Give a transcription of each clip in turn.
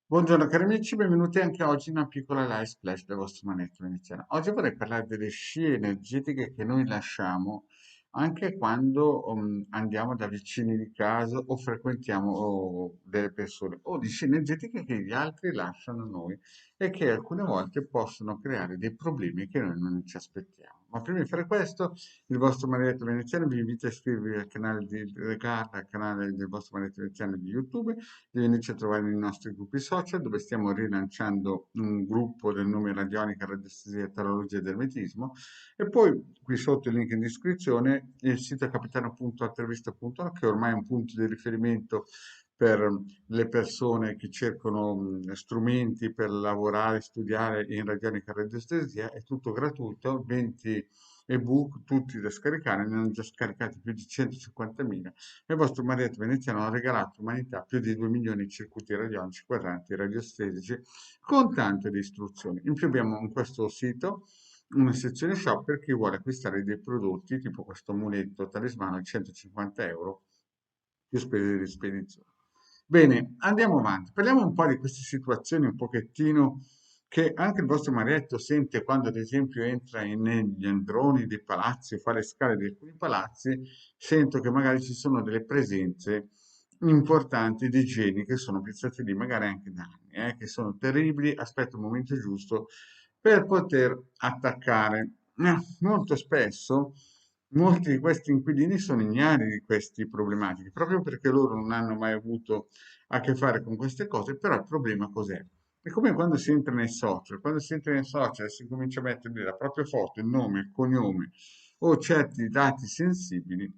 Buongiorno cari amici, benvenuti anche oggi in una piccola live splash del vostro manetto veneziano. Oggi vorrei parlare delle scie energetiche che noi lasciamo anche quando andiamo da vicini di casa o frequentiamo delle persone, o di scie energetiche che gli altri lasciano a noi e che alcune volte possono creare dei problemi che noi non ci aspettiamo. Ma prima di fare questo, il vostro manetto veneziano vi invita a iscrivervi al canale di Regarda, al canale del vostro manetto veneziano di YouTube, di venirci a trovare nei nostri gruppi social dove stiamo rilanciando un gruppo del nome Radionica, Radiestesia, Tarologia ed Ermetismo, e poi qui sotto il link in descrizione il sito capitano.altervista.no, che ormai è un punto di riferimento per le persone che cercano strumenti per lavorare, studiare in radionica radiestesia. È tutto gratuito, 20 ebook tutti da scaricare, ne hanno già scaricati più di 150.000 e il vostro Marietto veneziano ha regalato all'umanità più di 2 milioni di circuiti radionici, quadranti, radiostesici, con tante di istruzioni. In più abbiamo in questo sito una sezione shop per chi vuole acquistare dei prodotti, tipo questo muletto talismano di 150 euro, più spese di spedizione. Bene, andiamo avanti. Parliamo un po' di queste situazioni un pochettino che anche il vostro Marietto sente quando, ad esempio, entra negli androni dei palazzi o fa le scale di alcuni palazzi. Sento che magari ci sono delle presenze importanti di geni che sono piazzati lì magari anche da anni, che sono terribili. Aspetta il momento giusto per poter attaccare. Molto spesso molti di questi inquilini sono ignari di queste problematiche, proprio perché loro non hanno mai avuto a che fare con queste cose. Però il problema cos'è? È come quando si entra nei social, quando si entra nei social e si comincia a mettere lì la propria foto, il nome, il cognome o certi dati sensibili,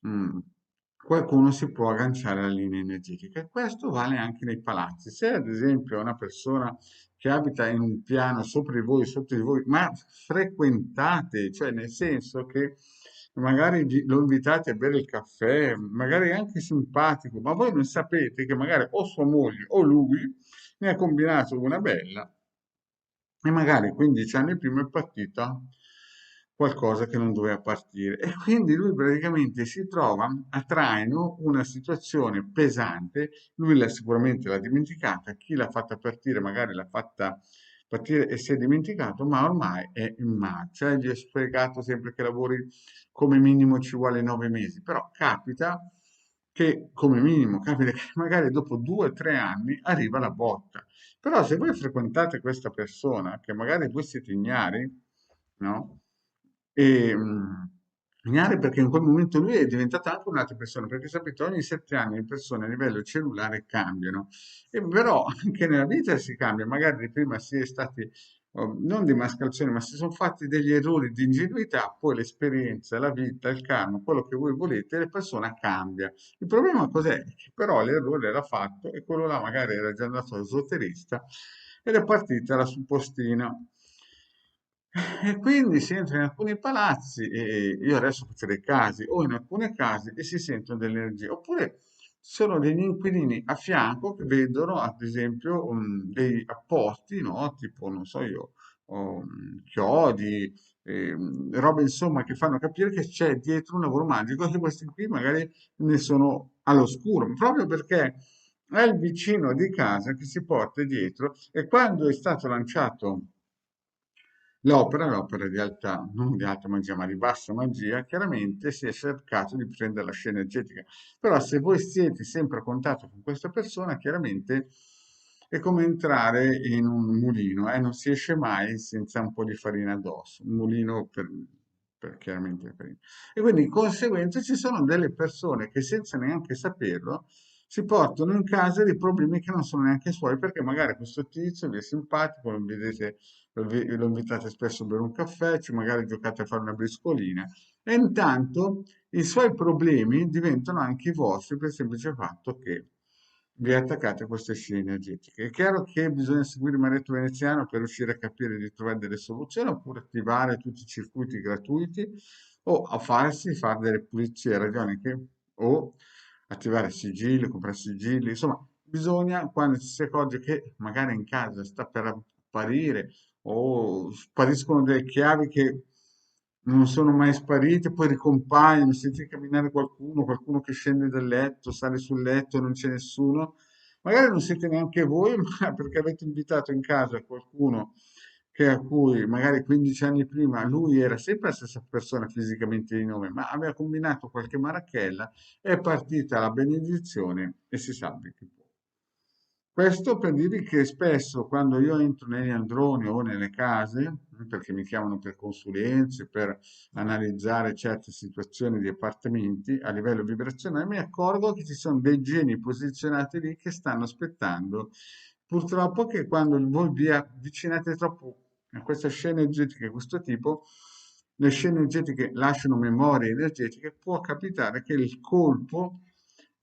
mm, qualcuno si può agganciare alla linea energetica, e questo vale anche nei palazzi. Se ad esempio è una persona che abita in un piano sopra di voi, sotto di voi, ma frequentate, cioè nel senso che magari lo invitate a bere il caffè, magari anche simpatico, ma voi non sapete che magari o sua moglie o lui ne ha combinato una bella e magari 15 anni prima è partita qualcosa che non doveva partire, e quindi lui praticamente si trova a traino una situazione pesante. Lui sicuramente l'ha dimenticata, chi l'ha fatta partire magari l'ha fatta partire e si è dimenticato, ma ormai è in marcia. Gli ho spiegato sempre che lavori come minimo ci vuole 9 mesi, però capita che come minimo, capita che magari dopo 2 o 3 anni arriva la botta. Però se voi frequentate questa persona, che magari voi siete ignari, no? E, ignari perché in quel momento lui è diventato anche un'altra persona, perché sapete, ogni 7 anni le persone a livello cellulare cambiano, e però anche nella vita si cambia. Magari prima si è stati, non di mascalzone, ma si sono fatti degli errori di ingenuità, poi l'esperienza, la vita, il karma, quello che voi volete, la persona cambia. Il problema cos'è? Che però l'errore l'ha fatto e quello là magari era già andato all'esoterista ed è partita la suppostina. E quindi si entra in alcuni palazzi, e io adesso faccio dei casi, o in alcune case, e si sentono delle energie, oppure ci sono degli inquilini a fianco che vedono, ad esempio, dei apposti, no? Tipo, non so io, chiodi, robe insomma che fanno capire che c'è dietro un lavoro magico, e questi qui magari ne sono all'oscuro, proprio perché è il vicino di casa che si porta dietro. E quando è stato lanciato l'opera di alta, non di alta magia, ma di bassa magia, chiaramente si è cercato di prendere la scena energetica. Però se voi siete sempre a contatto con questa persona, chiaramente è come entrare in un mulino, non si esce mai senza un po' di farina addosso, un mulino per chiaramente farina. E quindi di conseguenza ci sono delle persone che senza neanche saperlo si portano in casa dei problemi che non sono neanche suoi, perché magari questo tizio vi è simpatico, lo vedete, lo invitate spesso a bere un caffè, magari giocate a fare una briscolina, e intanto i suoi problemi diventano anche i vostri per il semplice fatto che vi attaccate a queste scie energetiche. È chiaro che bisogna seguire il Maretto Veneziano per riuscire a capire di trovare delle soluzioni, oppure attivare tutti i circuiti gratuiti, o a fare delle pulizie radioniche, o attivare sigilli, comprare sigilli. Insomma, bisogna, quando ci si accorge che magari in casa sta per apparire o spariscono delle chiavi che non sono mai sparite, poi ricompaiono, senti camminare qualcuno, qualcuno che scende dal letto, sale sul letto e non c'è nessuno. Magari non siete neanche voi, ma perché avete invitato in casa qualcuno che a cui magari 15 anni prima lui era sempre la stessa persona fisicamente di nome, ma aveva combinato qualche marachella, è partita la benedizione e si salvi chi può. Questo per dirvi che spesso quando io entro negli androni o nelle case, perché mi chiamano per consulenze, per analizzare certe situazioni di appartamenti a livello vibrazionale, mi accorgo che ci sono dei geni posizionati lì che stanno aspettando. Purtroppo che quando voi vi avvicinate troppo a queste scene energetiche di questo tipo, le scene energetiche lasciano memorie energetiche, può capitare che il colpo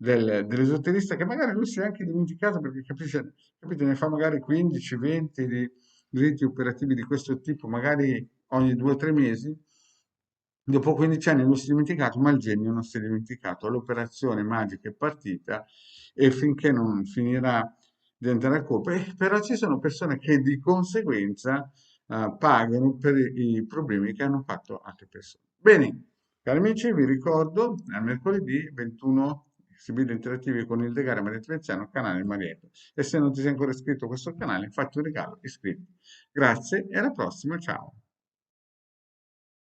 dell'esoterista, che magari lui si è anche dimenticato perché capisce, capite, ne fa magari 15, 20 di riti operativi di questo tipo, magari ogni 2 o 3 mesi. Dopo 15 anni lui si è dimenticato, ma il genio non si è dimenticato. L'operazione magica è partita e finché non finirà di andare a colpo. Però ci sono persone che di conseguenza pagano per i problemi che hanno fatto altre persone. Bene, cari amici, vi ricordo, al mercoledì 21 esibiti interattivi con il Degare Maria Treviziano, canale Marietto. E se non ti sei ancora iscritto a questo canale, fatti un regalo, iscriviti. Grazie e alla prossima, ciao.